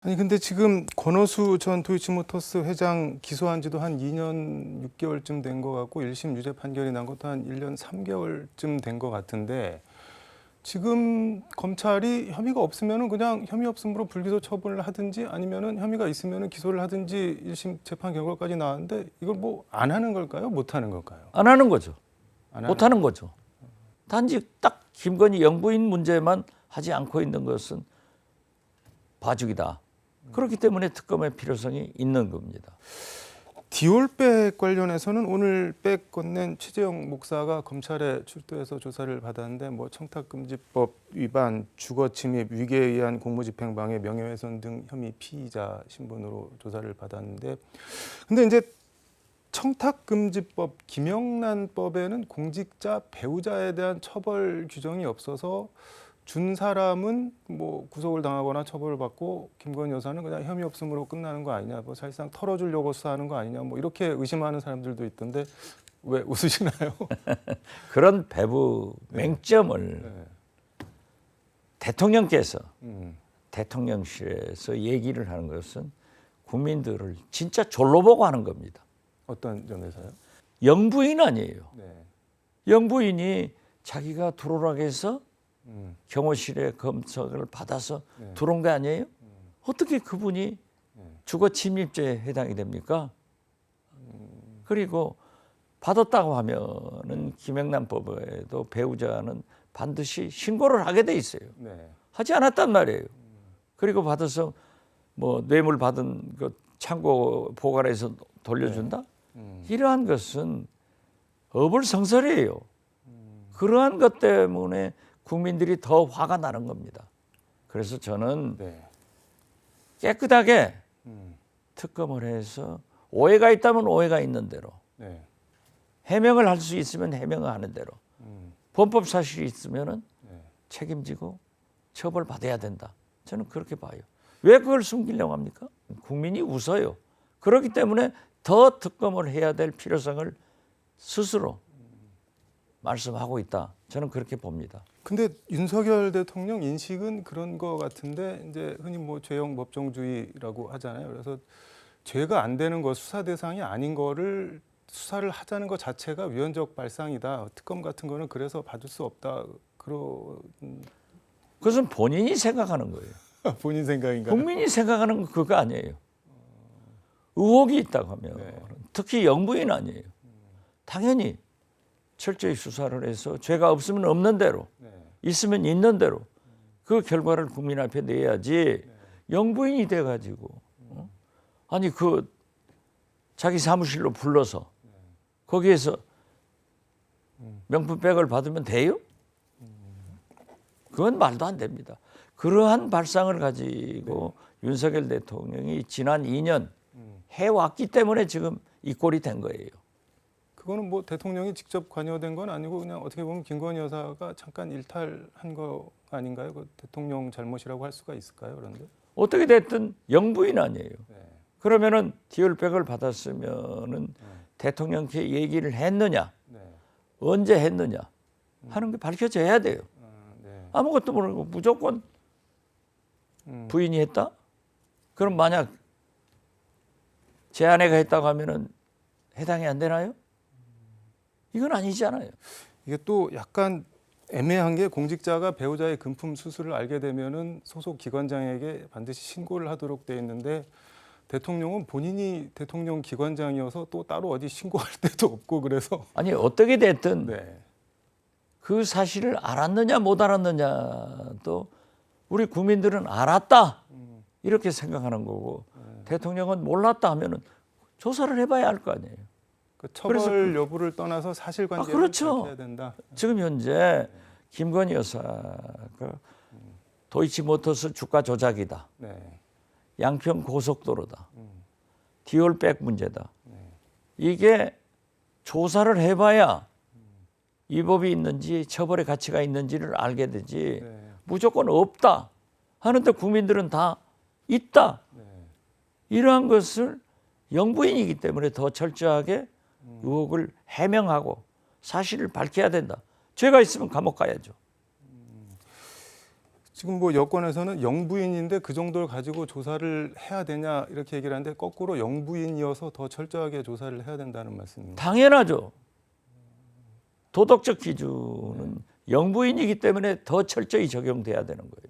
아니 근데 지금 권오수 전 도이치모터스 회장 기소한 지도 한 2년 6개월쯤 된 것 같고 1심 유죄 판결이 난 것도 한 1년 3개월쯤 된 것 같은데 지금 검찰이 혐의가 없으면은 그냥 혐의 없음으로 불기소 처분을 하든지 아니면은 혐의가 있으면은 기소를 하든지 1심 재판 결과까지 나왔는데 이걸 뭐 안 하는 걸까요? 못 하는 걸까요? 안 하는 거죠. 안 못 하는 거죠. 단지 딱 김건희 영부인 문제만 하지 않고 있는 것은 봐주기다. 그렇기 때문에 특검의 필요성이 있는 겁니다. 디올백 관련해서는 오늘 백 건넨 최재형 목사가 검찰에 출두해서 조사를 받았는데 뭐 청탁금지법 위반, 주거침입, 위계에 의한 공무집행방해, 명예훼손 등 혐의 피의자 신분으로 조사를 받았는데 근데 이제 청탁금지법 김영란법에는 공직자 배우자에 대한 처벌 규정이 없어서 준 사람은 뭐 구속을 당하거나 처벌을 받고 김건희 여사는 그냥 혐의 없음으로 끝나는 거 아니냐, 뭐 사실상 털어주려고 수사하는 거 아니냐, 뭐 이렇게 의심하는 사람들도 있던데 왜 웃으시나요? 그런 배부 맹점을 네. 대통령께서 대통령실에서 얘기를 하는 것은 국민들을 진짜 졸로 보고 하는 겁니다. 어떤 점에서요? 영부인 아니에요. 네. 영부인이 자기가 들어오라고 해서 음. 경호실에 검색을 받아서 네. 들어온 거 아니에요? 어떻게 그분이 주거 침입죄에 해당이 됩니까? 그리고 받았다고 하면은 김영란법에도 배우자는 반드시 신고를 하게 돼 있어요. 네. 하지 않았단 말이에요. 그리고 받아서 뭐 뇌물 받은 그 창고 보관해서 돌려준다? 이러한 것은 어불성설이에요. 그러한 것 때문에 국민들이 더 화가 나는 겁니다. 그래서 저는 네. 깨끗하게 특검을 해서 오해가 있다면 오해가 있는 대로, 네. 해명을 할 수 있으면 해명을 하는 대로, 범법 사실이 있으면 네. 책임지고 처벌받아야 된다. 저는 그렇게 봐요. 왜 그걸 숨기려고 합니까? 국민이 웃어요. 그렇기 때문에 더 특검을 해야 될 필요성을 스스로 말씀하고 있다. 저는 그렇게 봅니다. 근데 윤석열 대통령 인식은 그런 거 같은데 이제 흔히 뭐 죄형 법정주의라고 하잖아요. 그래서 죄가 안 되는 거, 수사 대상이 아닌 거를 수사를 하자는 것 자체가 위헌적 발상이다. 특검 같은 거는 그래서 받을 수 없다. 그런 그것은 본인이 생각하는 거예요. 본인 생각인가요? 국민이 생각하는 건 그거 아니에요. 의혹이 있다고 하면 네. 특히 영부인 아니에요. 당연히 철저히 수사를 해서 죄가 없으면 없는 대로, 네. 있으면 있는 대로 그 결과를 국민 앞에 내야지. 영부인이 돼가지고 아니 그 자기 사무실로 불러서 거기에서 명품백을 받으면 돼요? 그건 말도 안 됩니다. 그러한 발상을 가지고 윤석열 대통령이 지난 2년 해왔기 때문에 지금 이 꼴이 된 거예요. 그거는 뭐 대통령이 직접 관여된 건 아니고 그냥 어떻게 보면 김건희 여사가 잠깐 일탈한 거 아닌가요? 그 대통령 잘못이라고 할 수가 있을까요? 그런데 어떻게 됐든 영부인 아니에요. 네. 그러면은 디올백을 받았으면은 대통령께 얘기를 했느냐, 네. 언제 했느냐 하는 게 밝혀져야 돼요. 네. 아무것도 모르고 무조건 부인이 했다? 그럼 만약 제 아내가 했다고 하면은 해당이 안 되나요? 이건 아니잖아요. 이게 또 약간 애매한 게 공직자가 배우자의 금품 수수를 알게 되면은 소속 기관장에게 반드시 신고를 하도록 돼 있는데 대통령은 본인이 대통령 기관장이어서 또 따로 어디 신고할 데도 없고 그래서 아니 어떻게 됐든 네. 그 사실을 알았느냐 못 알았느냐도 우리 국민들은 알았다 이렇게 생각하는 거고 대통령은 몰랐다 하면은 조사를 해봐야 할 거 아니에요. 그 처벌 여부를 떠나서 사실관계를 그렇죠. 밝혀야 된다. 지금 현재 김건희 여사가 도이치모터스 주가 조작이다. 네. 양평 고속도로다. 디올백 문제다. 이게 조사를 해봐야 위법이 있는지 처벌의 가치가 있는지를 알게 되지 네. 무조건 없다 하는데 국민들은 다 있다. 이러한 것을 영부인이기 때문에 더 철저하게 의혹을 해명하고 사실을 밝혀야 된다. 죄가 있으면 감옥 가야죠. 지금 뭐 여권에서는 영부인인데 그 정도를 가지고 조사를 해야 되냐 이렇게 얘기를 하는데 거꾸로 영부인이어서 더 철저하게 조사를 해야 된다는 말씀입니다. 당연하죠. 도덕적 기준은 영부인이기 때문에 더 철저히 적용돼야 되는 거예요.